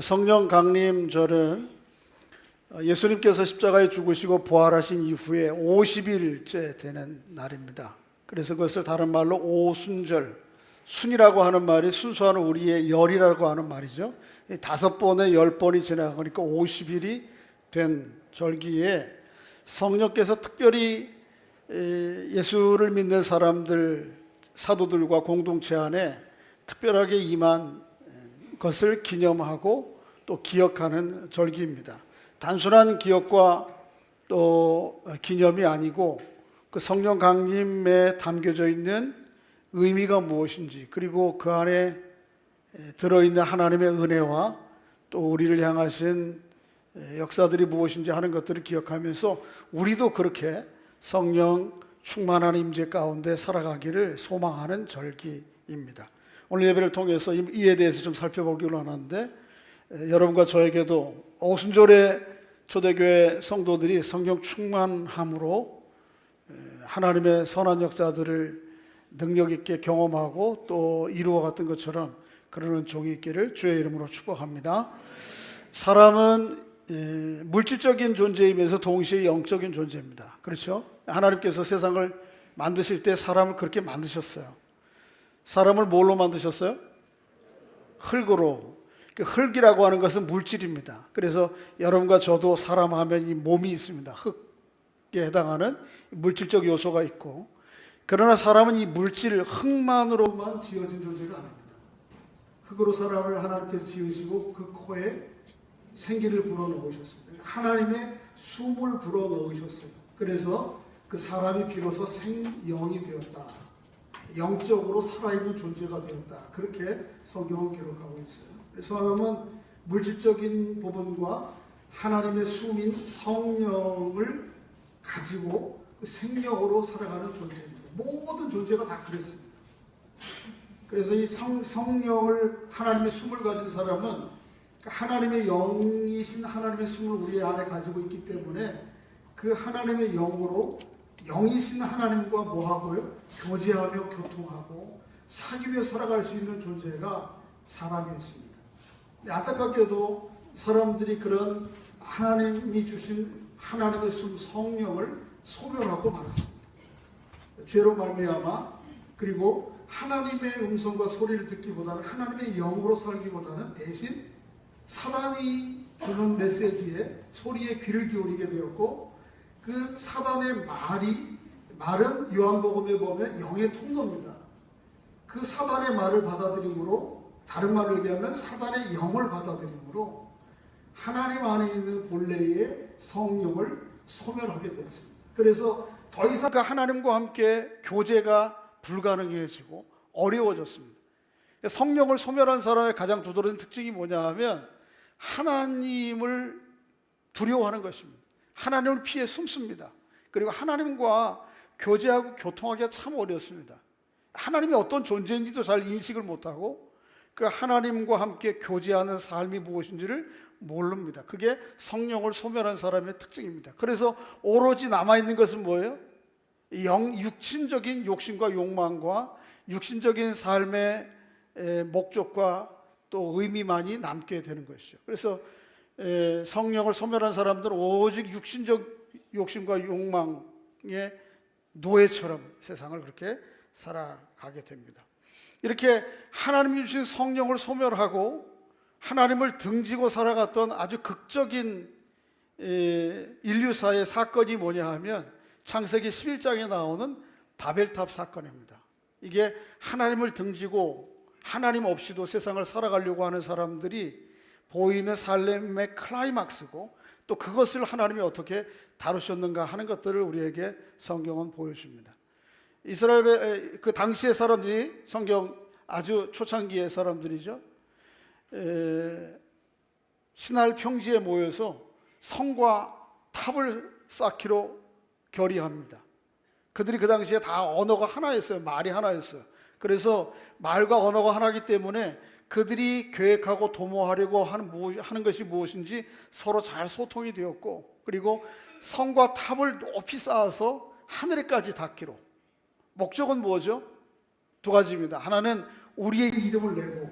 성령 강림절은 예수님께서 십자가에 죽으시고 부활하신 이후에 50일째 되는 날입니다. 그래서 그것을 다른 말로 오순절, 순이라고 하는 말이 순수한 우리의 열이라고 하는 말이죠. 5번에 10번이 지나가니까 50일이 된 절기에 성령께서 특별히 예수를 믿는 사람들, 사도들과 공동체 안에 특별하게 임한 것을 기념하고 또 기억하는 절기입니다. 단순한 기억과 또 기념이 아니고 그 성령 강림에 담겨져 있는 의미가 무엇인지, 그리고 그 안에 들어있는 하나님의 은혜와 또 우리를 향하신 역사들이 무엇인지 하는 것들을 기억하면서 우리도 그렇게 성령 충만한 임재 가운데 살아가기를 소망하는 절기입니다. 오늘 예배를 통해서 이에 대해서 좀 살펴보기로 하는데, 여러분과 저에게도 오순절에 초대교회 성도들이 성령 충만함으로 하나님의 선한 역사들을 능력 있게 경험하고 또 이루어갔던 것처럼 그런 은총이 있기를 주의 이름으로 축복합니다. 사람은 물질적인 존재이면서 동시에 영적인 존재입니다. 그렇죠? 하나님께서 세상을 만드실 때 사람을 그렇게 만드셨어요. 사람을 뭘로 만드셨어요? 흙으로. 흙이라고 하는 것은 물질입니다. 그래서 여러분과 저도 사람 하면 이 몸이 있습니다. 흙에 해당하는 물질적 요소가 있고, 그러나 사람은 이 물질, 흙만으로만 지어진 존재가 아닙니다. 흙으로 사람을 하나님께서 지으시고 그 코에 생기를 불어넣으셨습니다. 하나님의 숨을 불어넣으셨어요. 그래서 그 사람이 비로소 생영이 되었다. 영적으로 살아있는 존재가 되었다. 그렇게 성경은 기록하고 있어요. 그래서 사람은 물질적인 부분과 하나님의 숨인 성령을 가지고 그 생명으로 살아가는 존재입니다. 모든 존재가 다 그랬습니다. 그래서 이 성령을, 하나님의 숨을 가진 사람은 하나님의 영이신 하나님의 숨을 우리 안에 가지고 있기 때문에 그 하나님의 영으로 영이신 하나님과 뭐하고요? 교제하며 교통하고 사귀며 살아갈 수 있는 존재가 사람이었습니다. 안타깝게도 사람들이 그런 하나님이 주신 하나님의 숨 성령을 소멸하고 말았습니다. 죄로 말미암아, 그리고 하나님의 음성과 소리를 듣기보다는 하나님의 영으로 살기보다는 대신 사단이 주는 메시지에, 소리에 귀를 기울이게 되었고, 그 사단의 말은 요한복음에 보면 영의 통로입니다. 그 사단의 말을 받아들임으로, 다른 말로 얘기하면 사단의 영을 받아들임으로 하나님 안에 있는 본래의 성령을 소멸하게 되었습니다. 그래서 더 이상 그 하나님과 함께 교제가 불가능해지고 어려워졌습니다. 성령을 소멸한 사람의 가장 두드러진 특징이 뭐냐 하면 하나님을 두려워하는 것입니다. 하나님을 피해 숨습니다. 그리고 하나님과 교제하고 교통하기가 참 어렵습니다. 하나님이 어떤 존재인지도 잘 인식을 못하고 그 하나님과 함께 교제하는 삶이 무엇인지를 모릅니다. 그게 성령을 소멸한 사람의 특징입니다. 그래서 오로지 남아있는 것은 뭐예요? 육신적인 욕심과 욕망과 육신적인 삶의 목적과 또 의미만이 남게 되는 것이죠. 그래서 성령을 소멸한 사람들은 오직 육신적 욕심과 욕망의 노예처럼 세상을 그렇게 살아가게 됩니다. 이렇게 하나님이 주신 성령을 소멸하고 하나님을 등지고 살아갔던 아주 극적인 인류사의 사건이 뭐냐 하면 창세기 11장에 나오는 바벨탑 사건입니다. 이게 하나님을 등지고 하나님 없이도 세상을 살아가려고 하는 사람들이 보이는 삶의 클라이막스고, 또 그것을 하나님이 어떻게 다루셨는가 하는 것들을 우리에게 성경은 보여줍니다. 이스라엘의 그 당시의 사람들이, 성경 아주 초창기의 사람들이죠, 신할 평지에 모여서 성과 탑을 쌓기로 결의합니다. 그들이 그 당시에 다 언어가 하나였어요. 말이 하나였어요. 그래서 말과 언어가 하나이기 때문에 그들이 계획하고 도모하려고 하는 것이 무엇인지 서로 잘 소통이 되었고, 그리고 성과 탑을 높이 쌓아서 하늘에까지 닿기로. 목적은 뭐죠? 두 가지입니다. 하나는 우리의 이름을 내고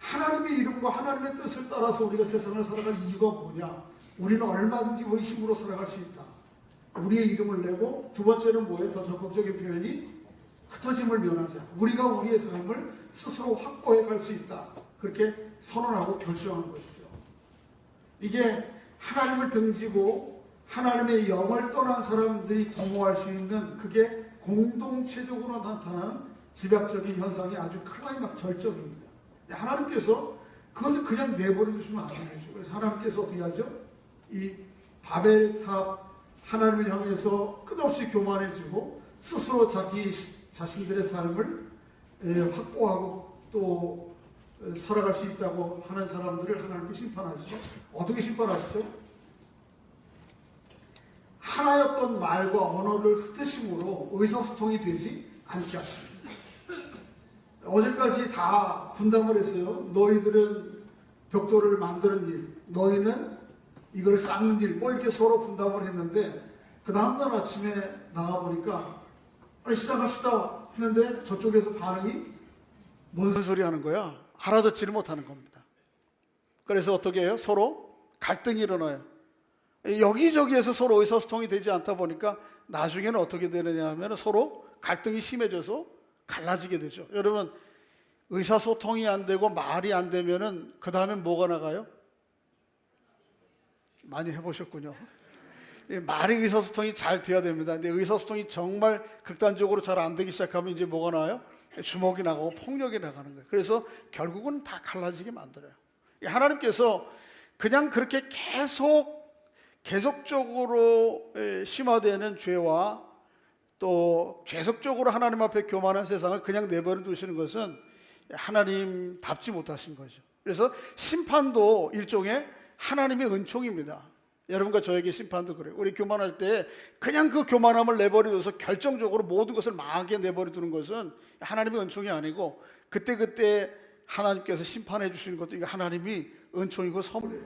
하나님의 이름과 하나님의 뜻을 따라서 우리가 세상을 살아갈 이유가 뭐냐? 우리는 얼마든지 우리 힘으로 살아갈 수 있다. 우리의 이름을 내고, 두 번째는 뭐예요? 더 적극적인 표현이 흩어짐을 면하자. 우리가 우리의 삶을 스스로 확보해 갈 수 있다. 그렇게 선언하고 결정하는 것이죠. 이게 하나님을 등지고 하나님의 영을 떠난 사람들이 동호할 수 있는, 그게 공동체적으로 나타나는 집약적인 현상이 아주 클라이막 절정입니다. 하나님께서 그것을 그냥 내버려 두시면 안 되죠. 그래서 하나님께서 어떻게 하죠? 이 바벨탑 하나님을 향해서 끝없이 교만해지고 스스로 자기 자신들의 삶을 확보하고 또 살아갈 수 있다고 하는 사람들을 하나님께 심판하시죠. 어떻게 심판하시죠? 하나였던 말과 언어를 흩으심으로 의사소통이 되지 않게 하십니다. 어제까지 다 분담을 했어요. 너희들은 벽돌을 만드는 일, 너희는 이걸 쌓는 일, 뭐 이렇게 서로 분담을 했는데, 그 다음날 아침에 나가보니까 시작합시다 했는데 저쪽에서 반응이 뭔 소리 하는 거야? 알아듣지를 못하는 겁니다. 그래서 어떻게 해요? 서로 갈등이 일어나요. 여기저기에서 서로 의사소통이 되지 않다 보니까 나중에는 어떻게 되느냐 하면 서로 갈등이 심해져서 갈라지게 되죠. 여러분, 의사소통이 안 되고 말이 안 되면은 그 다음에 뭐가 나가요? 많이 해보셨군요. 말이 의사소통이 잘 돼야 됩니다. 근데 의사소통이 정말 극단적으로 잘 안 되기 시작하면 이제 뭐가 나와요? 주먹이 나가고 폭력이 나가는 거예요. 그래서 결국은 다 갈라지게 만들어요. 하나님께서 그냥 그렇게 계속적으로 심화되는 죄와 또 계속적으로 하나님 앞에 교만한 세상을 그냥 내버려 두시는 것은 하나님답지 못하신 거죠. 그래서 심판도 일종의 하나님의 은총입니다. 여러분과 저에게 심판도 그래요. 우리 교만할 때 그냥 그 교만함을 내버려 둬서 결정적으로 모든 것을 망하게 내버려 두는 것은 하나님의 은총이 아니고, 그때그때 하나님께서 심판해 주시는 것도 이거 하나님이 은총이고 선물이에요.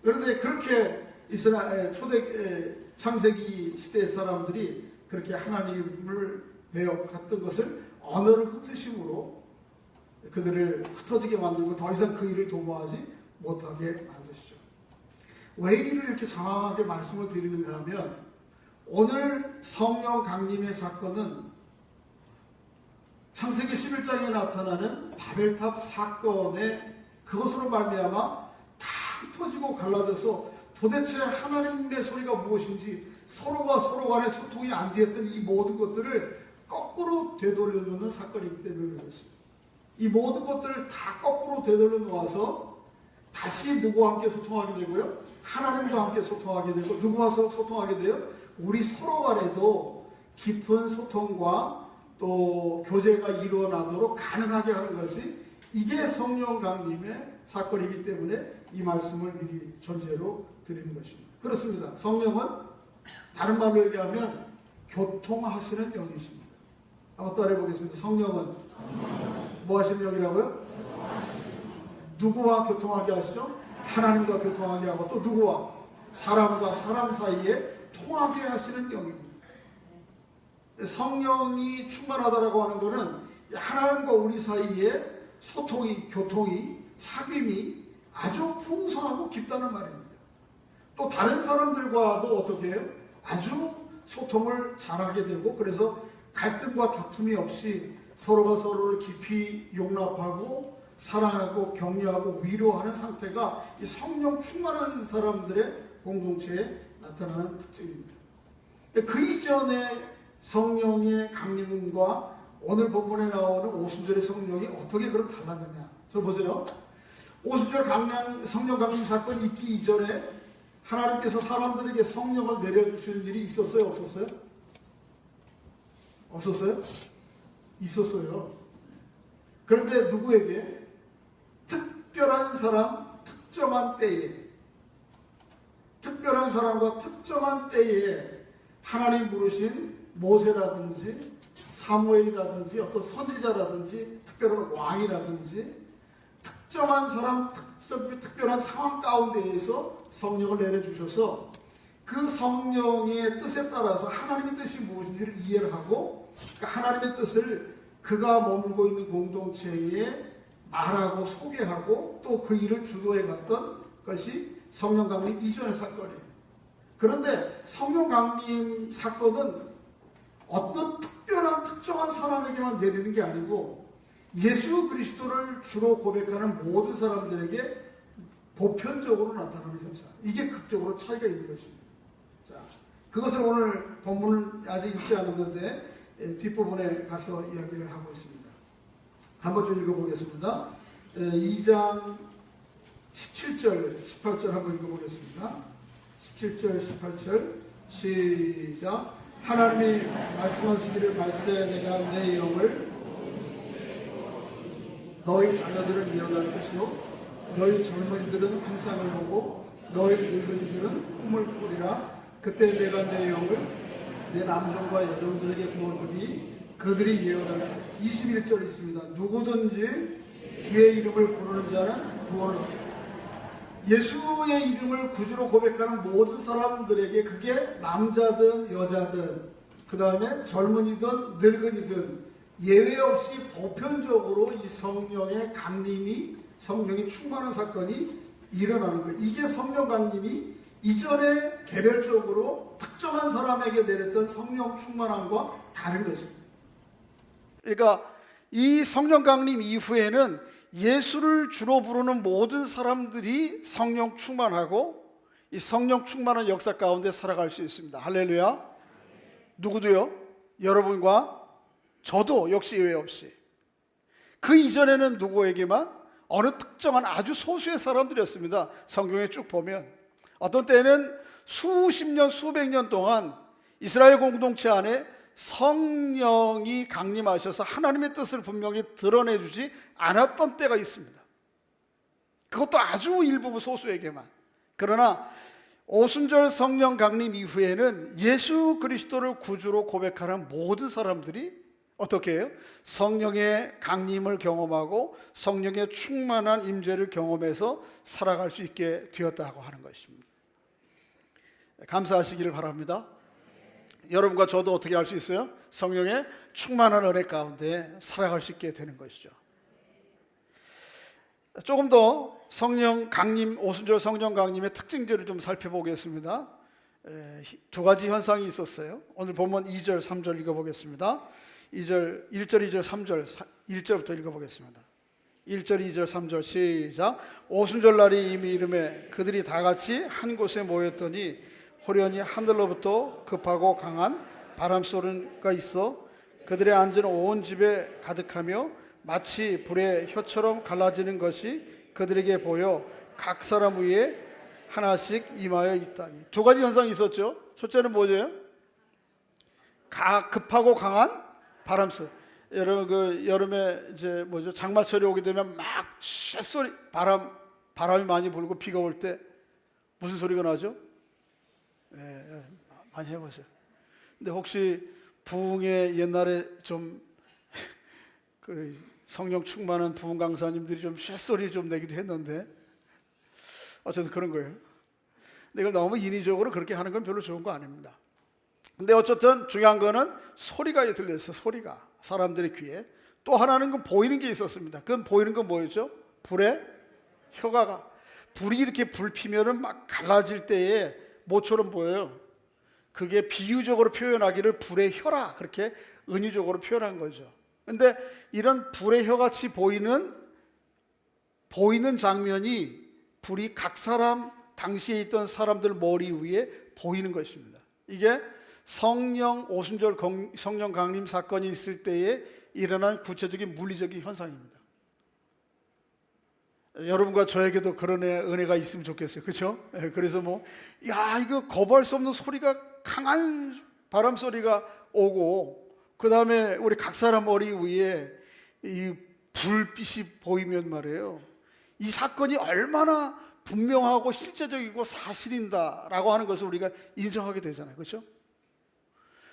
그런데 그렇게 이스라엘 초대 창세기 시대 사람들이 그렇게 하나님을 배워갔던 것을 언어를 흩으심으로 그들을 흩어지게 만들고 더 이상 그 일을 도모하지 못하게 만드시죠. 왜 이를 이렇게 장황하게 말씀을 드리는가 하면, 오늘 성령 강림의 사건은 창세기 11장에 나타나는 바벨탑 사건의 그것으로 말미암아 다 흩어지고 갈라져서 도대체 하나님의 소리가 무엇인지 서로가 서로 간에 소통이 안 되었던 이 모든 것들을 거꾸로 되돌려놓는 사건이기 때문에 그렇습니다. 이 모든 것들을 다 거꾸로 되돌려 놓아서 다시 누구와 함께 소통하게 되고요, 하나님과 함께 소통하게 되고, 누구와 소통하게 돼요? 우리 서로 간에도 깊은 소통과 또 교제가 이루어나도록 가능하게 하는 것이, 이게 성령 강림의 사건이기 때문에 이 말씀을 미리 전제로 드리는 것입니다. 그렇습니다. 성령은 다른 말로 얘기하면 교통하시는 영이십니다. 한번 따라해 보겠습니다. 성령은 뭐 하시는 영이라고요? 누구와 교통하게 하시죠? 하나님과 교통하게 하고, 또 누구와? 사람과 사람 사이에 통하게 하시는 영입니다. 성령이 충만하다라고 하는 것은 하나님과 우리 사이에 소통이, 교통이, 삽입이 아주 풍성하고 깊다는 말입니다. 또 다른 사람들과도 어떻게 해요? 아주 소통을 잘하게 되고, 그래서 갈등과 다툼이 없이 서로가 서로를 깊이 용납하고 사랑하고 격려하고 위로하는 상태가 이 성령 충만한 사람들의 공동체에 나타나는 특징입니다. 그 이전에 성령의 강림과 오늘 본문에 나오는 오순절의 성령이 어떻게 그럼 달랐느냐? 저 보세요. 오순절 성령 강림 사건 있기 이전에 하나님께서 사람들에게 성령을 내려주시는 일이 있었어요? 없었어요? 없었어요? 있었어요. 그런데 누구에게? 특별한 사람, 특정한 때에, 특별한 사람과 특정한 때에 하나님 부르신 모세라든지 사무엘이라든지 어떤 선지자라든지 특별한 왕이라든지 특정한 사람, 특별한 상황 가운데에서 성령을 내려주셔서 그 성령의 뜻에 따라서 하나님의 뜻이 무엇인지를 이해를 하고, 하나님의 뜻을 그가 머물고 있는 공동체에 말하고 소개하고 또 그 일을 주도해 갔던 것이 성령 강림 이전의 사건이에요. 그런데 성령 강림 사건은 어떤 특정한 사람에게만 내리는 게 아니고 예수 그리스도를 주로 고백하는 모든 사람들에게 보편적으로 나타나는 현상. 이게 극적으로 차이가 있는 것입니다. 자, 그것을 오늘 본문을 아직 읽지 않았는데 뒷부분에 가서 이야기를 하고 있습니다. 한번 좀 읽어보겠습니다. 2장 17절, 18절 한번 읽어보겠습니다. 17절, 18절 시작. 하나님이 말씀하시기를 말세 내가 내 영을 너희 자녀들을 이어갈 것이요 너희 젊은이들은 환상을 보고 너희 늙은이들은 꿈을 꾸리라. 그때 내가 내 영을 내 남종과 여종들에게 부어주니 그들이 예언할. 21절 있습니다. 누구든지 주의 이름을 부르는 자는 구원을 얻는다. 예수의 이름을 구주로 고백하는 모든 사람들에게, 그게 남자든 여자든 그 다음에 젊은이든 늙은이든 예외 없이 보편적으로 이 성령의 강림이, 성령이 충만한 사건이 일어나는 거예요. 이게 성령 강림이 이전에 개별적으로 특정한 사람에게 내렸던 성령 충만함과 다른 것입니다. 그러니까 이 성령 강림 이후에는 예수를 주로 부르는 모든 사람들이 성령 충만하고 이 성령 충만한 역사 가운데 살아갈 수 있습니다. 할렐루야. 누구도요? 여러분과 저도 역시 예외 없이. 그 이전에는 누구에게만? 어느 특정한 아주 소수의 사람들이었습니다. 성경에 쭉 보면 어떤 때는 수십 년, 수백 년 동안 이스라엘 공동체 안에 성령이 강림하셔서 하나님의 뜻을 분명히 드러내주지 않았던 때가 있습니다. 그것도 아주 일부 소수에게만. 그러나 오순절 성령 강림 이후에는 예수 그리스도를 구주로 고백하는 모든 사람들이 어떻게 해요? 성령의 강림을 경험하고 성령의 충만한 임재를 경험해서 살아갈 수 있게 되었다고 하는 것입니다. 감사하시기를 바랍니다. 여러분과 저도 어떻게 할 수 있어요? 성령의 충만한 은혜 가운데 살아갈 수 있게 되는 것이죠. 조금 더 성령 강림, 오순절 성령 강림의 특징들을 좀 살펴보겠습니다. 두 가지 현상이 있었어요. 오늘 본문 2절, 3절 읽어보겠습니다. 1절, 2절, 3절, 1절부터 읽어보겠습니다. 1절, 2절, 3절 시작. 오순절 날이 이미 이르매 그들이 다 같이 한 곳에 모였더니 호련히 하늘로부터 급하고 강한 바람 소리가 있어 그들의 앉은 온 집에 가득하며 마치 불의 혀처럼 갈라지는 것이 그들에게 보여 각 사람 위에 하나씩 임하여 있다니. 두 가지 현상이 있었죠. 첫째는 뭐죠? 급하고 강한 바람 소리. 여러분 그 여름에 이제 뭐죠? 장마철이 오게 되면 막 쇳소리, 바람이 많이 불고 비가 올 때 무슨 소리가 나죠? 많이 해보세요. 근데 혹시 부흥회 옛날에 좀 그 성령 충만한 부흥 강사님들이 좀 쇳소리 좀 내기도 했는데 어쨌든 그런 거예요. 근데 이걸 너무 인위적으로 그렇게 하는 건 별로 좋은 거 아닙니다. 근데 어쨌든 중요한 거는 소리가 들렸어요. 소리가 사람들의 귀에. 또 하나는 그 보이는 게 있었습니다. 그건 보이는 건 뭐였죠? 불의 혀가, 불이 이렇게 불 피면은 막 갈라질 때에 뭐처럼 보여요? 그게 비유적으로 표현하기를 불의 혀라, 그렇게 은유적으로 표현한 거죠. 근데 이런 불의 혀같이 보이는 장면이 불이 각 사람, 당시에 있던 사람들 머리 위에 보이는 것입니다. 이게 성령 오순절 성령 강림 사건이 있을 때에 일어난 구체적인 물리적인 현상입니다. 여러분과 저에게도 그런 은혜가 있으면 좋겠어요. 그렇죠? 그래서 이거 거부할 수 없는 소리가, 강한 바람 소리가 오고 그 다음에 우리 각 사람 머리 위에 이 불빛이 보이면 말이에요, 이 사건이 얼마나 분명하고 실제적이고 사실인다라고 하는 것을 우리가 인정하게 되잖아요. 그렇죠?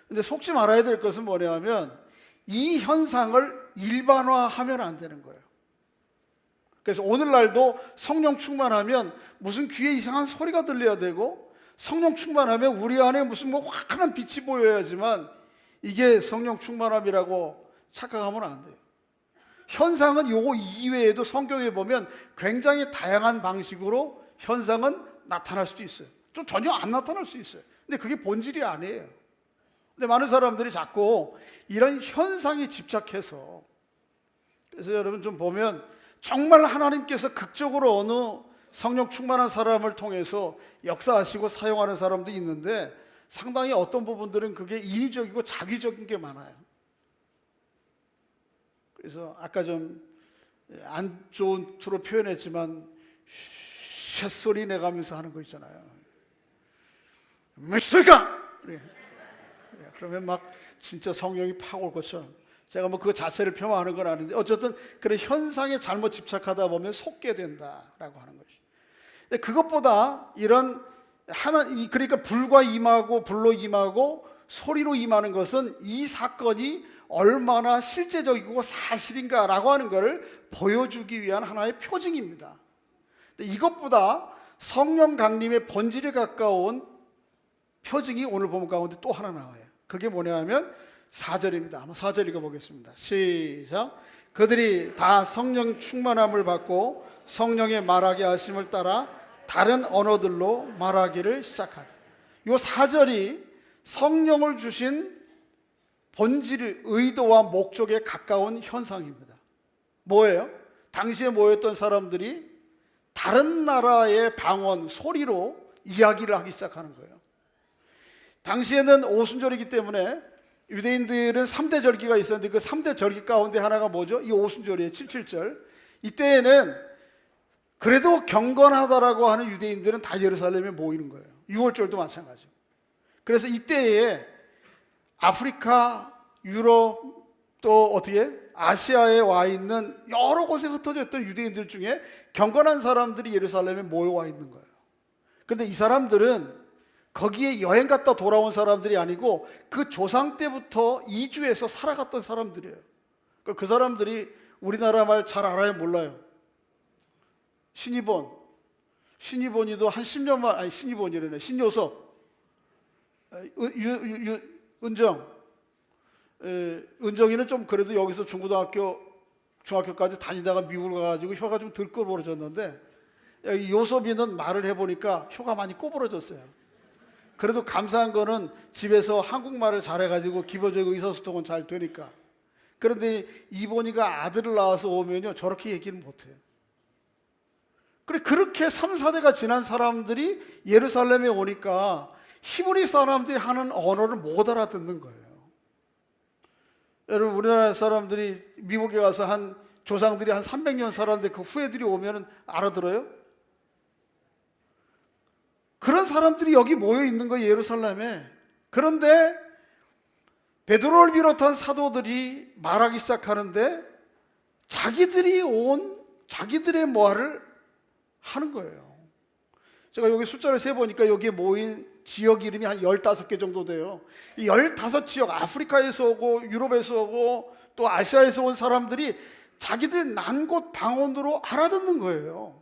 근데 속지 말아야 될 것은 뭐냐면 이 현상을 일반화하면 안 되는 거예요. 그래서 오늘날도 성령 충만하면 무슨 귀에 이상한 소리가 들려야 되고, 성령 충만하면 우리 안에 무슨 환한 빛이 보여야지만 이게 성령 충만함이라고 착각하면 안 돼요. 현상은 요거 이외에도 성경에 보면 굉장히 다양한 방식으로 현상은 나타날 수도 있어요. 좀 전혀 안 나타날 수 있어요. 근데 그게 본질이 아니에요. 근데 많은 사람들이 자꾸 이런 현상에 집착해서, 그래서 여러분 좀 보면 정말 하나님께서 극적으로 어느 성령 충만한 사람을 통해서 역사하시고 사용하는 사람도 있는데 상당히 어떤 부분들은 그게 인위적이고 자기적인 게 많아요. 그래서 아까 좀 안 좋은 투로 표현했지만 쇳소리 내가면서 하는 거 있잖아요. 미스가 그러면 막 진짜 성령이 팍 올 것처럼. 제가 뭐 그 자체를 폄하하는 건 아닌데 어쨌든 그런 현상에 잘못 집착하다 보면 속게 된다라고 하는 것이. 그것보다 이런 그러니까 불과 임하고 불로 임하고 소리로 임하는 것은 이 사건이 얼마나 실제적이고 사실인가라고 하는 것을 보여주기 위한 하나의 표징입니다. 이것보다 성령 강림의 본질에 가까운 표징이 오늘 본문 가운데 또 하나 나와요. 그게 뭐냐 하면 4절입니다. 한번 4절 읽어보겠습니다. 시작. 그들이 다 성령 충만함을 받고 성령의 말하게 하심을 따라 다른 언어들로 말하기를 시작하다. 이 4절이 성령을 주신 본질, 의도와 목적에 가까운 현상입니다. 뭐예요? 당시에 모였던 사람들이 다른 나라의 방언, 소리로 이야기를 하기 시작하는 거예요. 당시에는 오순절이기 때문에 유대인들은 3대 절기가 있었는데 그 3대 절기 가운데 하나가 뭐죠? 이 오순절이에요. 7.7절. 이때에는 그래도 경건하다라고 하는 유대인들은 다 예루살렘에 모이는 거예요. 6월절도 마찬가지고. 그래서 이때에 아프리카, 유럽, 또 어떻게 아시아에 와 있는 여러 곳에 흩어져 있던 유대인들 중에 경건한 사람들이 예루살렘에 모여와 있는 거예요. 그런데 이 사람들은 거기에 여행 갔다 돌아온 사람들이 아니고 그 조상 때부터 이주해서 살아갔던 사람들이에요. 그 사람들이 우리나라 말 잘 알아요? 몰라요? 신이본이도 한 10년만, 아니 신이본이래네. 신요섭, 은정이는 좀 그래도 여기서 중학교까지 다니다가 미국을 가가지고 혀가 좀 덜 꼬부러졌는데 요섭이는 말을 해보니까 혀가 많이 꼬부러졌어요. 그래도 감사한 거는 집에서 한국말을 잘해가지고 기본적으로 의사소통은 잘 되니까. 그런데 이본이가 아들을 낳아서 오면요 저렇게 얘기는 못해요. 그렇게 3, 4대가 지난 사람들이 예루살렘에 오니까 히브리 사람들이 하는 언어를 못 알아듣는 거예요. 여러분 우리나라 사람들이 미국에 가서 한 조상들이 한 300년 살았는데 그 후예들이 오면 알아들어요? 그런 사람들이 여기 모여 있는 거예요, 예루살렘에. 그런데 베드로를 비롯한 사도들이 말하기 시작하는데 자기들의 말을 하는 거예요. 제가 여기 숫자를 세보니까 여기에 모인 지역 이름이 한 15개 정도 돼요. 이 15지역, 아프리카에서 오고 유럽에서 오고 또 아시아에서 온 사람들이 자기들 난 곳 방언으로 알아듣는 거예요.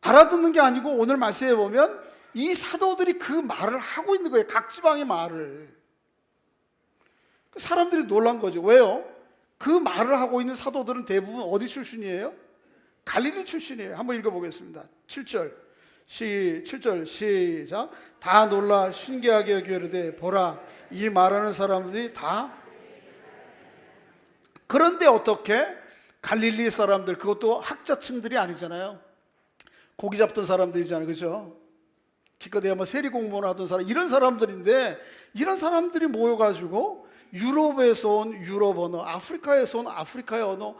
알아듣는 게 아니고 오늘 말씀해 보면 이 사도들이 그 말을 하고 있는 거예요. 각 지방의 말을. 사람들이 놀란 거죠. 왜요? 그 말을 하고 있는 사도들은 대부분 어디 출신이에요? 갈릴리 출신이에요. 한번 읽어보겠습니다. 7절 시작. 다 놀라 신기하게 여기려되 보라 이 말하는 사람들이 다. 그런데 어떻게 갈릴리 사람들, 그것도 학자층들이 아니잖아요. 고기 잡던 사람들이잖아요. 그죠? 기껏해야 뭐 세리 공무원 하던 사람, 이런 사람들인데 이런 사람들이 모여가지고 유럽에서 온 유럽 언어, 아프리카에서 온 아프리카의 언어,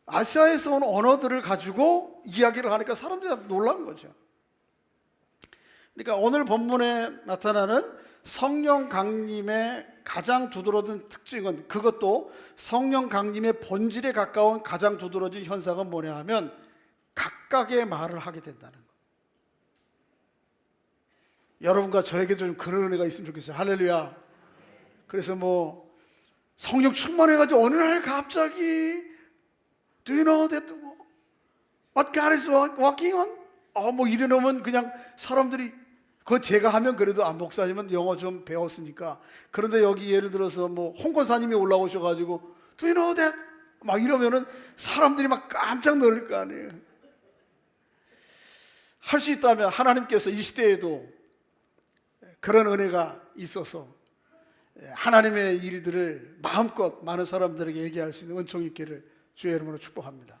아시아에서 온 언어들을 가지고 이야기를 하니까 사람들이 놀란 거죠. 그러니까 오늘 본문에 나타나는 성령 강림의 가장 두드러진 특징은, 그것도 성령 강림의 본질에 가까운 가장 두드러진 현상은 뭐냐 하면 각각의 말을 하게 된다는 거. 여러분과 저에게 좀 그런 은혜가 있으면 좋겠어요. 할렐루야. 그래서 뭐 성령 충만해가지고 어느 날 갑자기 Do you know that what God is working on? 뭐 이래놓으면 그냥 사람들이, 그거 제가 하면 그래도 안 목사님은 영어 좀 배웠으니까. 그런데 여기 예를 들어서 뭐 홍 권사님이 올라오셔가지고 Do you know that 막 이러면은 사람들이 막 깜짝 놀랄 거 아니에요. 할 수 있다면 하나님께서 이 시대에도 그런 은혜가 있어서 하나님의 일들을 마음껏 많은 사람들에게 얘기할 수 있는 은총이 있기를 주의 이름으로 축복합니다.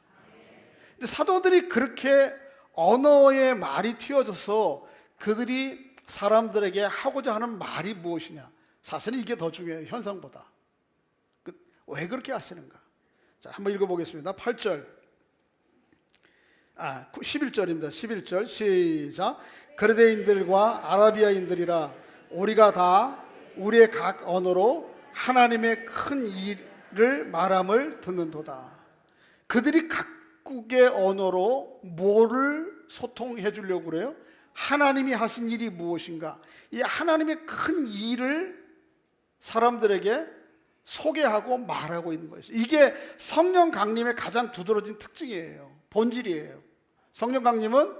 근데 사도들이 그렇게 언어의 말이 튀어져서 그들이 사람들에게 하고자 하는 말이 무엇이냐, 사실은 이게 더 중요해요. 현상보다. 왜 그렇게 하시는가? 자, 한번 읽어보겠습니다. 8절 11절입니다 11절 시작. 그레데인들과 아라비아인들이라 우리가 다 우리의 각 언어로 하나님의 큰 일을 말함을 듣는도다. 그들이 각국의 언어로 뭐를 소통해 주려고 그래요? 하나님이 하신 일이 무엇인가, 이 하나님의 큰 일을 사람들에게 소개하고 말하고 있는 것이죠. 이게 성령 강림의 가장 두드러진 특징이에요. 본질이에요. 성령 강림은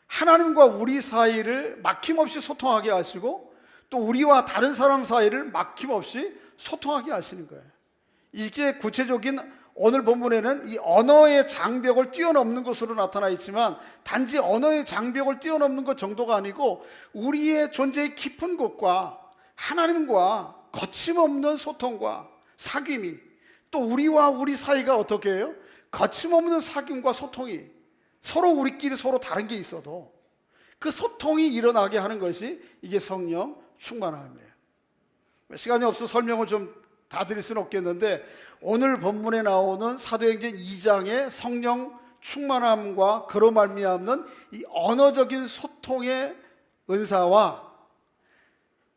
하나님과 우리 사이를 막힘없이 소통하게 하시고 또 우리와 다른 사람 사이를 막힘없이 소통하게 하시는 거예요. 이게 구체적인 오늘 본문에는 이 언어의 장벽을 뛰어넘는 것으로 나타나 있지만 단지 언어의 장벽을 뛰어넘는 것 정도가 아니고 우리의 존재의 깊은 곳과 하나님과 거침없는 소통과 사귐이, 또 우리와 우리 사이가 어떻게 해요? 거침없는 사귐과 소통이, 서로 우리끼리 서로 다른 게 있어도 그 소통이 일어나게 하는 것이 이게 성령 충만함이에요. 시간이 없어서 설명을 좀 다 드릴 수는 없겠는데 오늘 본문에 나오는 사도행전 2장의 성령 충만함과 그로 말미암는 이 언어적인 소통의 은사와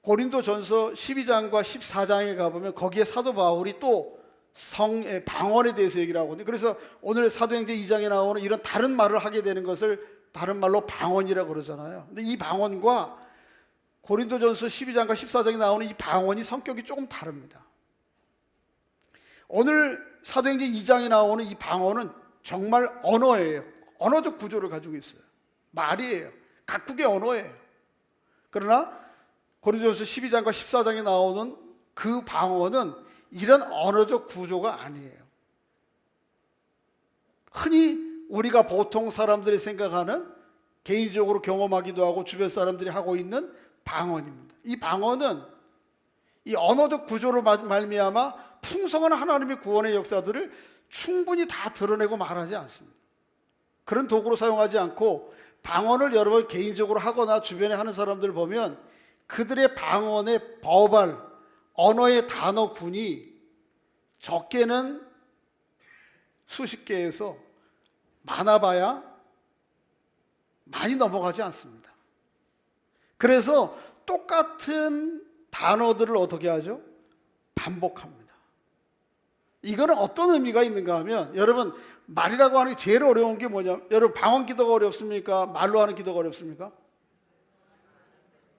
고린도전서 12장과 14장에 가보면 거기에 사도 바울이 또 성의 방언에 대해서 얘기를 하거든요. 그래서 오늘 사도행전 2장에 나오는 이런 다른 말을 하게 되는 것을 다른 말로 방언이라고 그러잖아요. 근데 이 방언과 고린도전서 12장과 14장에 나오는 이 방언이 성격이 조금 다릅니다. 오늘 사도행전 2장에 나오는 이 방언은 정말 언어예요. 언어적 구조를 가지고 있어요. 말이에요. 각국의 언어예요. 그러나 고린도전서 12장과 14장에 나오는 그 방언은 이런 언어적 구조가 아니에요. 흔히 우리가 보통 사람들이 생각하는, 개인적으로 경험하기도 하고 주변 사람들이 하고 있는 방언입니다. 이 방언은 이 언어적 구조로 말미암아 풍성한 하나님의 구원의 역사들을 충분히 다 드러내고 말하지 않습니다. 그런 도구로 사용하지 않고 방언을 여러 번 개인적으로 하거나 주변에 하는 사람들 보면 그들의 방언의 버발, 언어의 단어군이 적게는 수십 개에서 많아봐야 많이 넘어가지 않습니다. 그래서 똑같은 단어들을 어떻게 하죠? 반복합니다. 이거는 어떤 의미가 있는가 하면, 여러분 말이라고 하는 게 제일 어려운 게 뭐냐? 여러분 방언 기도가 어렵습니까? 말로 하는 기도가 어렵습니까?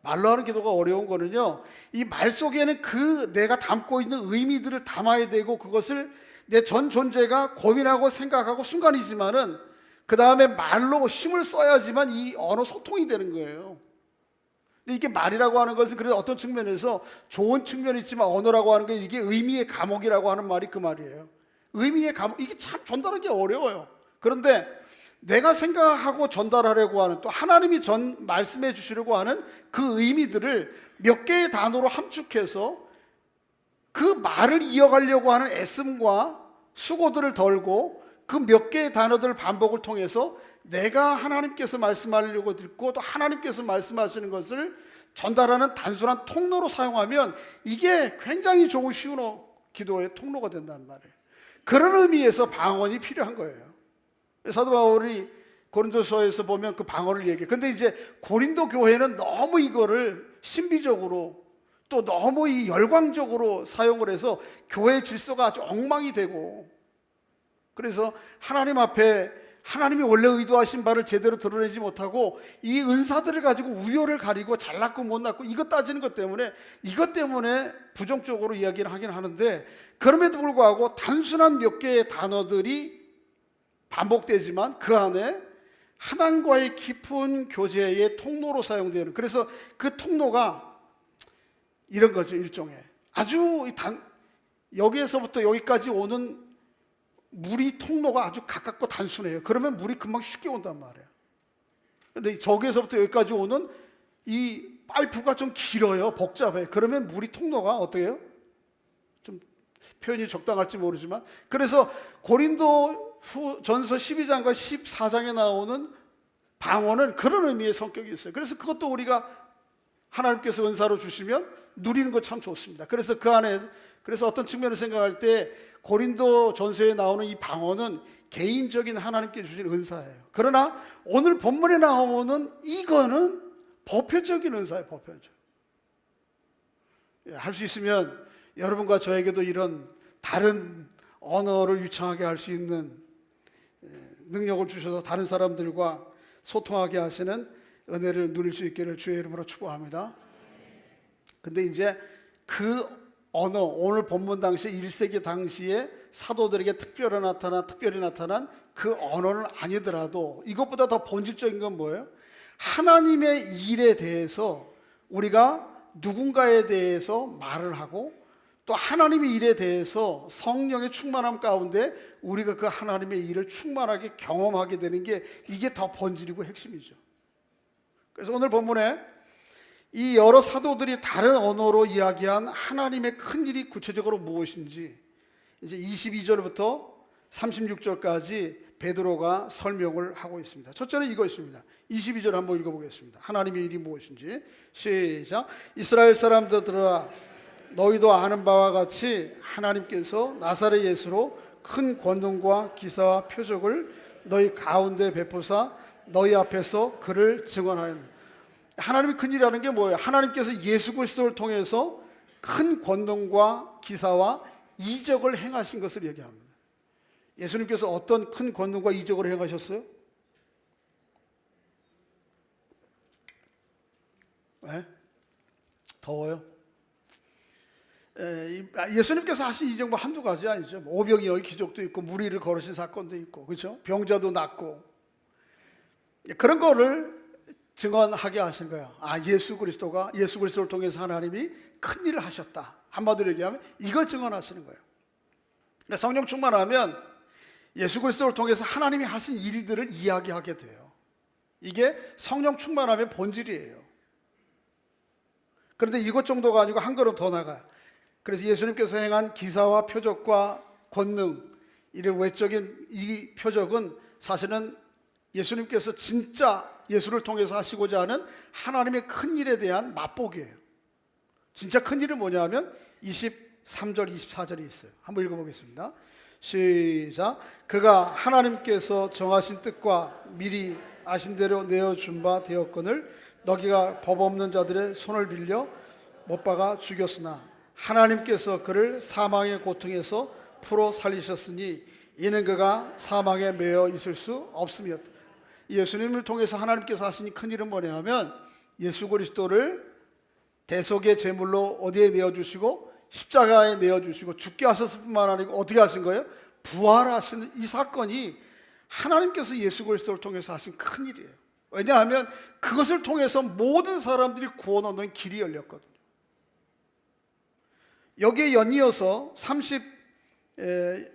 말로 하는 기도가 어려운 거는요, 이 말 속에는 그 내가 담고 있는 의미들을 담아야 되고 그것을 내 전 존재가 고민하고 생각하고 순간이지만은 그 다음에 말로 힘을 써야지만 이 언어 소통이 되는 거예요. 근데 이게 말이라고 하는 것은 그래서 어떤 측면에서 좋은 측면이 있지만 언어라고 하는 게 이게 의미의 감옥이라고 하는 말이 그 말이에요. 의미의 감옥, 이게 참 전달하기 어려워요. 그런데 내가 생각하고 전달하려고 하는, 또 하나님이 말씀해 주시려고 하는 그 의미들을 몇 개의 단어로 함축해서 그 말을 이어가려고 하는 애씀과 수고들을 덜고 그 몇 개의 단어들 반복을 통해서 내가 하나님께서 말씀하려고 듣고 또 하나님께서 말씀하시는 것을 전달하는 단순한 통로로 사용하면 이게 굉장히 좋은 쉬운 기도의 통로가 된다는 말이에요. 그런 의미에서 방언이 필요한 거예요. 사도 바울이 고린도서에서 보면 그 방언을 얘기해요. 근데 이제 고린도 교회는 너무 이거를 신비적으로 또 너무 이 열광적으로 사용을 해서 교회의 질서가 아주 엉망이 되고, 그래서 하나님 앞에 하나님이 원래 의도하신 바를 제대로 드러내지 못하고 이 은사들을 가지고 우열을 가리고 잘났고 못났고 이것 따지는 것 때문에 부정적으로 이야기를 하긴 하는데, 그럼에도 불구하고 단순한 몇 개의 단어들이 반복되지만 그 안에 하나님과의 깊은 교제의 통로로 사용되는, 그래서 그 통로가 이런 거죠. 일종의 아주 여기에서부터 여기까지 오는 물이 통로가 아주 가깝고 단순해요. 그러면 물이 금방 쉽게 온단 말이에요. 근데 저기에서부터 여기까지 오는 이 파이프가 좀 길어요. 복잡해. 그러면 물이 통로가 어떻게 해요? 좀 표현이 적당할지 모르지만, 그래서 고린도 전서 12장과 14장에 나오는 방언은 그런 의미의 성격이 있어요. 그래서 그것도 우리가 하나님께서 은사로 주시면 누리는 거 참 좋습니다. 그래서 그 안에, 그래서 어떤 측면을 생각할 때 고린도 전서에 나오는 이 방언은 개인적인 하나님께 주신 은사예요. 그러나 오늘 본문에 나오는 이거는 보편적인 은사예요. 보편적. 할 수 있으면 여러분과 저에게도 이런 다른 언어를 유창하게 할 수 있는 능력을 주셔서 다른 사람들과 소통하게 하시는 은혜를 누릴 수 있기를 주의 이름으로 축복합니다. 근데 이제 그 언어, 오늘 본문 당시 1세기 당시에 사도들에게 특별히 나타난 그 언어는 아니더라도 이것보다 더 본질적인 건 뭐예요? 하나님의 일에 대해서 우리가 누군가에 대해서 말을 하고 또 하나님의 일에 대해서 성령의 충만함 가운데 우리가 그 하나님의 일을 충만하게 경험하게 되는 게 이게 더 본질이고 핵심이죠. 그래서 오늘 본문에 이 여러 사도들이 다른 언어로 이야기한 하나님의 큰 일이 구체적으로 무엇인지 이제 22절부터 36절까지 베드로가 설명을 하고 있습니다. 첫째는 이거 있습니다. 22절 한번 읽어보겠습니다. 하나님의 일이 무엇인지 시작. 이스라엘 사람들아 너희도 아는 바와 같이 하나님께서 나사렛 예수로 큰 권능과 기사와 표적을 너희 가운데 베푸사 너희 앞에서 그를 증언하였느니라. 하나님의 큰 일이라는 게 뭐예요? 하나님께서 예수 그리스도를 통해서 큰 권능과 기사와 이적을 행하신 것을 얘기합니다. 예수님께서 어떤 큰 권능과 이적을 행하셨어요? 네? 더워요? 예수님께서 하신 이적 뭐 한두 가지 아니죠. 오병이 여기 기적도 있고 무리를 걸으신 사건도 있고, 그렇죠? 병자도 낫고 그런 거를 증언하게 하신 거예요. 예수 그리스도를 통해서 하나님이 큰 일을 하셨다. 한마디로 얘기하면 이걸 증언하시는 거예요. 성령 충만하면 예수 그리스도를 통해서 하나님이 하신 일들을 이야기하게 돼요. 이게 성령 충만함의 본질이에요. 그런데 이것 정도가 아니고 한 걸음 더 나가요. 그래서 예수님께서 행한 기사와 표적과 권능, 이런 외적인 이 표적은 사실은 예수님께서 진짜 예수를 통해서 하시고자 하는 하나님의 큰 일에 대한 맛보기예요. 진짜 큰 일은 뭐냐면 23절, 24절에 있어요. 한번 읽어보겠습니다. 시작. 그가 하나님께서 정하신 뜻과 미리 아신 대로 내어준 바 되었거늘 너희가 법 없는 자들의 손을 빌려 못 박아 죽였으나 하나님께서 그를 사망의 고통에서 풀어 살리셨으니 이는 그가 사망에 매여 있을 수 없음이었다. 예수님을 통해서 하나님께서 하신 큰 일은 뭐냐면 예수 그리스도를 대속의 제물로 어디에 내어주시고 십자가에 내어주시고 죽게 하셨을 뿐만 아니고 어떻게 하신 거예요? 부활하시는 이 사건이 하나님께서 예수 그리스도를 통해서 하신 큰 일이에요. 왜냐하면 그것을 통해서 모든 사람들이 구원 얻는 길이 열렸거든요. 여기에 연이어서 36절,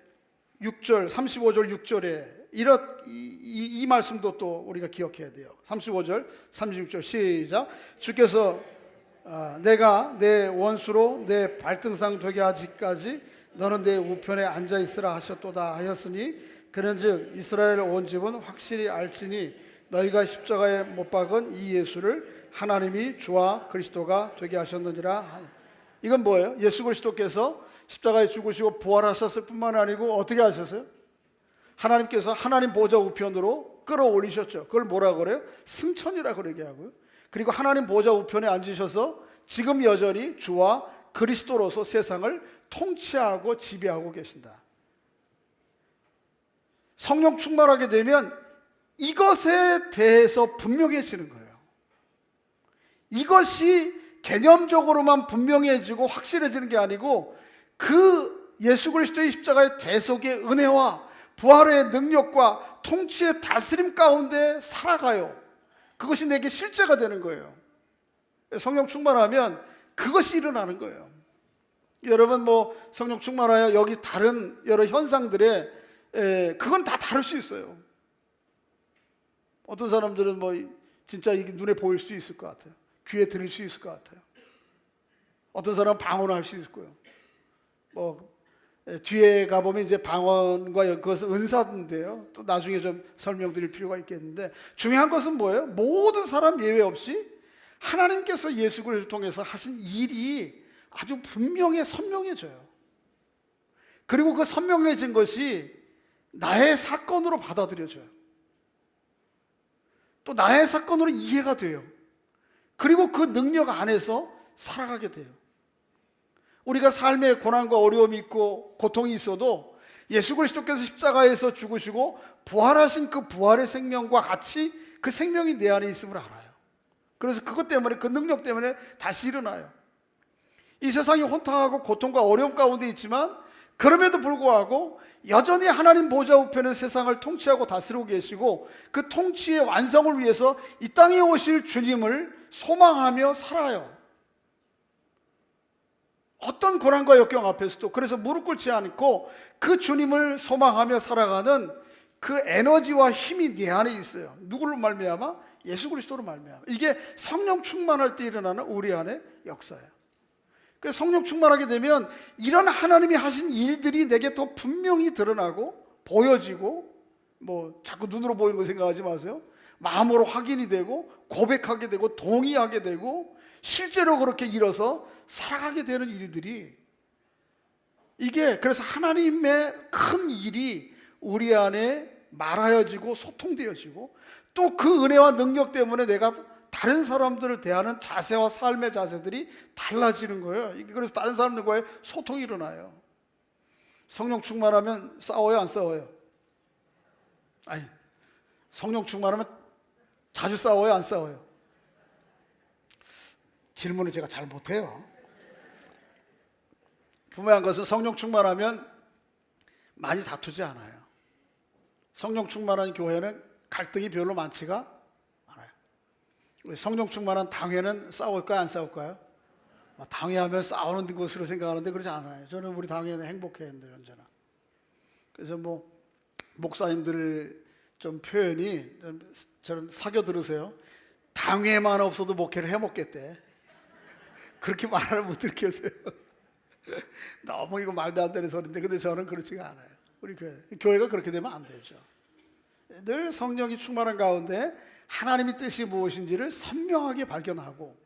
35절, 6절에 이 말씀도 또 우리가 기억해야 돼요. 35절, 36절 시작. 주께서 내가 내 원수로 내 발등상 되게 하기까지 너는 내 우편에 앉아 있으라 하셨도다 하였으니 그런즉 이스라엘 온 집은 확실히 알지니 너희가 십자가에 못 박은 이 예수를 하나님이 주와 그리스도가 되게 하셨느니라. 이건 뭐예요? 예수 그리스도께서 십자가에 죽으시고 부활하셨을 뿐만 아니고 어떻게 하셨어요? 하나님께서 하나님 보좌 우편으로 끌어올리셨죠. 그걸 뭐라고 그래요? 승천이라고 그러게 하고요. 그리고 하나님 보좌 우편에 앉으셔서 지금 여전히 주와 그리스도로서 세상을 통치하고 지배하고 계신다. 성령 충만하게 되면 이것에 대해서 분명해지는 거예요. 이것이 개념적으로만 분명해지고 확실해지는 게 아니고 그 예수 그리스도의 십자가의 대속의 은혜와 부활의 능력과 통치의 다스림 가운데 살아가요. 그것이 내게 실제가 되는 거예요. 성령 충만하면 그것이 일어나는 거예요. 여러분 성령 충만하여 여기 다른 여러 현상들에 그건 다 다를 수 있어요. 어떤 사람들은 뭐 진짜 이게 눈에 보일 수 있을 것 같아요. 귀에 들릴 수 있을 것 같아요. 어떤 사람은 방언을 할 수 있을 거예요. 뭐 뒤에 가보면 이제 방언과 그것은 은사인데요. 또 나중에 좀 설명드릴 필요가 있겠는데, 중요한 것은 뭐예요? 모든 사람 예외 없이 하나님께서 예수 그리스도를 통해서 하신 일이 아주 분명히 선명해져요. 그리고 그 선명해진 것이 나의 사건으로 받아들여져요. 또 나의 사건으로 이해가 돼요. 그리고 그 능력 안에서 살아가게 돼요. 우리가 삶에 고난과 어려움이 있고 고통이 있어도 예수 그리스도께서 십자가에서 죽으시고 부활하신 그 부활의 생명과 같이 그 생명이 내 안에 있음을 알아요. 그래서 그것 때문에, 그 능력 때문에 다시 일어나요. 이 세상이 혼탁하고 고통과 어려움 가운데 있지만 그럼에도 불구하고 여전히 하나님 보좌 우편에 세상을 통치하고 다스리고 계시고 그 통치의 완성을 위해서 이 땅에 오실 주님을 소망하며 살아요. 어떤 고난과 역경 앞에서도. 그래서 무릎 꿇지 않고 그 주님을 소망하며 살아가는 그 에너지와 힘이 내 안에 있어요. 누구로 말미암아? 예수 그리스도로 말미암아. 이게 성령 충만할 때 일어나는 우리 안의 역사예요. 그래서 성령 충만하게 되면 이런 하나님이 하신 일들이 내게 더 분명히 드러나고 보여지고, 뭐 자꾸 눈으로 보이는 거 생각하지 마세요. 마음으로 확인이 되고 고백하게 되고 동의하게 되고 실제로 그렇게 일어서 살아가게 되는 일들이, 이게 그래서 하나님의 큰 일이 우리 안에 말하여지고 소통되어지고, 또 그 은혜와 능력 때문에 내가 다른 사람들을 대하는 자세와 삶의 자세들이 달라지는 거예요. 그래서 다른 사람들과의 소통이 일어나요. 성령 충만하면 싸워요, 안 싸워요? 아니, 성령 충만하면 자주 싸워요, 안 싸워요? 질문을 제가 잘 못해요. 분명한 것은 성령 충만하면 많이 다투지 않아요. 성령 충만한 교회는 갈등이 별로 많지가 않아요. 성령 충만한 당회는 싸울까요, 안 싸울까요? 당회하면 싸우는 것으로 생각하는데 그렇지 않아요. 저는 우리 당회는 행복해요, 언제나. 그래서 뭐 목사님들 좀 표현이 저는 사겨 들으세요. 당회만 없어도 목회를 해먹겠대. 그렇게 말하는 분들 계세요. 너무 이거 말도 안 되는 소리인데, 근데 저는 그렇지가 않아요. 우리 교회가 그렇게 되면 안 되죠. 늘 성령이 충만한 가운데 하나님의 뜻이 무엇인지를 선명하게 발견하고,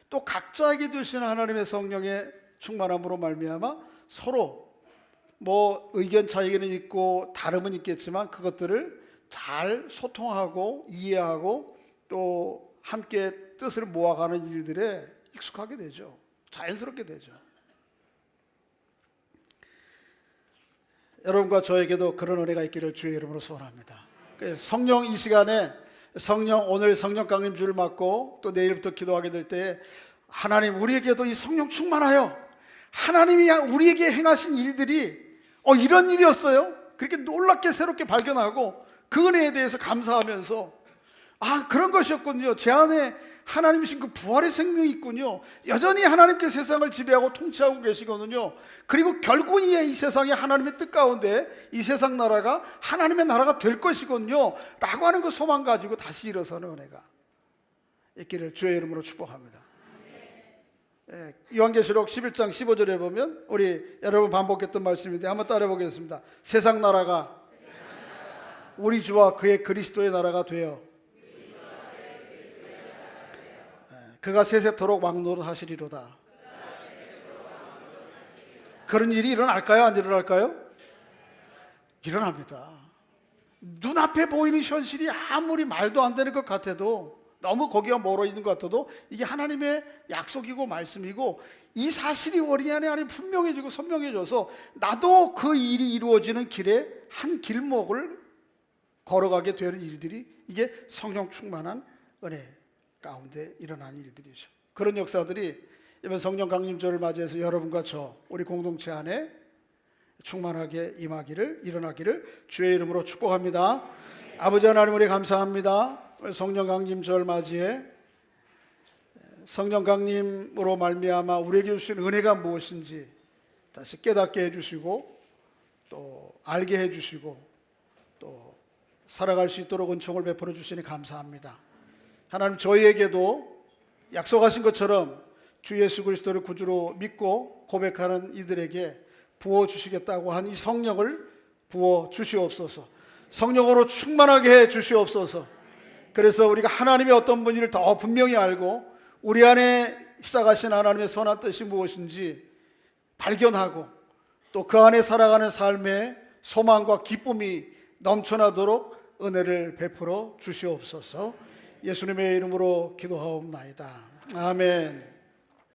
또 각자에게 주시는 하나님의 성령의 충만함으로 말미암아 서로 뭐 의견 차이는 있고 다름은 있겠지만 그것들을 잘 소통하고 이해하고 또 함께 뜻을 모아가는 일들에 익숙하게 되죠. 자연스럽게 되죠. 여러분과 저에게도 그런 은혜가 있기를 주의 이름으로 소원합니다. 성령, 이 시간에 성령, 오늘 성령 강림주를 맡고 또 내일부터 기도하게 될 때 하나님, 우리에게도 이 성령 충만하여 하나님이 우리에게 행하신 일들이 이런 일이었어요? 그렇게 놀랍게 새롭게 발견하고 그 은혜에 대해서 감사하면서, 그런 것이었군요. 제 안에 하나님이신 그 부활의 생명이 있군요. 여전히 하나님께 세상을 지배하고 통치하고 계시거든요. 그리고 결국 이 세상에 하나님의 뜻 가운데 이 세상 나라가 하나님의 나라가 될 것이군요 라고 하는 그 소망 가지고 다시 일어서는 은혜가 있기를 주의 이름으로 축복합니다. 요한계시록 11장 15절에 보면 우리 여러분 반복했던 말씀인데 한번 따라 보겠습니다. 세상 나라가 우리 주와 그의 그리스도의 나라가 되어 그가 세세토록 왕노릇하시리로다. 그런 일이 일어날까요? 안 일어날까요? 일어납니다. 눈앞에 보이는 현실이 아무리 말도 안 되는 것 같아도, 너무 거기가 멀어 있는 것 같아도 이게 하나님의 약속이고 말씀이고 이 사실이 우리 안에 분명해지고 선명해져서 나도 그 일이 이루어지는 길에 한 길목을 걸어가게 되는 일들이, 이게 성령 충만한 은혜 가운데 일어나는 일들이죠. 그런 역사들이 이번 성령 강림절을 맞이해서 여러분과 저 우리 공동체 안에 충만하게 임하기를, 일어나기를 주의 이름으로 축복합니다. 아버지 하나님, 우리 감사합니다. 성령 강림절 맞이해 성령 강림으로 말미암아 우리에게 주신 은혜가 무엇인지 다시 깨닫게 해주시고 또 알게 해주시고 또 살아갈 수 있도록 은총을 베풀어 주시니 감사합니다. 하나님, 저희에게도 약속하신 것처럼 주 예수 그리스도를 구주로 믿고 고백하는 이들에게 부어주시겠다고 한 이 성령을 부어주시옵소서. 성령으로 충만하게 해 주시옵소서. 그래서 우리가 하나님의 어떤 분인지를 더 분명히 알고 우리 안에 입사가신 하나님의 선한 뜻이 무엇인지 발견하고 또 그 안에 살아가는 삶의 소망과 기쁨이 넘쳐나도록 은혜를 베풀어 주시옵소서. 예수님의 이름으로 기도하옵나이다. 아멘.